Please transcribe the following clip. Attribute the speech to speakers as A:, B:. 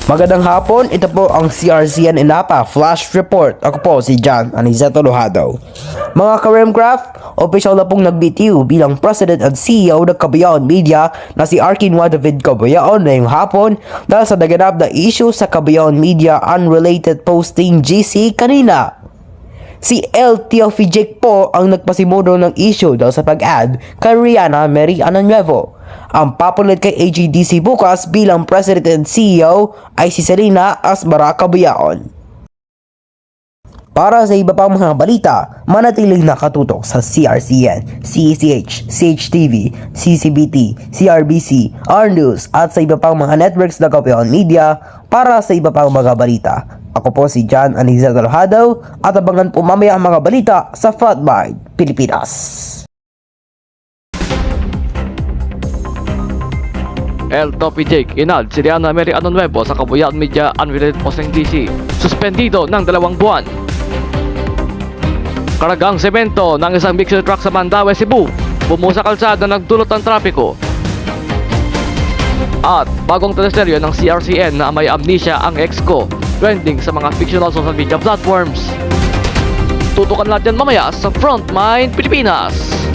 A: Magandang hapon, ito po ang CRCN Inapa Flash Report. Ako po si John Anizeto Lojado. Mga ka-Remcraft, opisyal na pong nagbitiw bilang President at CEO ng Kabayaon Media na si Arkinwa David Cabayaon ngayong hapon dahil sa naganap na issue sa Kabayaon Media unrelated posting GC kanina. Si El Teofijic po ang nagpasimuno ng issue dahil sa pag-add kay Rihanna Mary Ananuevo. Ang papulit kay AGDC bukas bilang President and CEO ay si Selena Asmara Cabayaon. Para sa iba pang mga balita, manatiling nakatutok sa CRCN, CECH, CHTV, CCBT, CRBC, R-News at sa iba pang mga networks ng Kabayaon Media para sa iba pang mga balita. Ako po si John Anizeto Lojado at abangan po mamaya ang mga balita sa Frontline Pilipinas.
B: El Topi Jake inad si Rihanna Mary Ananuevo sa Kabayaon Media unrelated posting DC. Suspendido ng 2 buwan. Karagang semento ng isang mixer truck sa Mandaue, Cebu bumuo sa kalsada nagdulot ng trapiko. At bagong teleserye ng CRCN na may amnesia ang ex-ko, trending sa mga fictional social media platforms. Tutukan natin mamaya sa Frontline Pilipinas.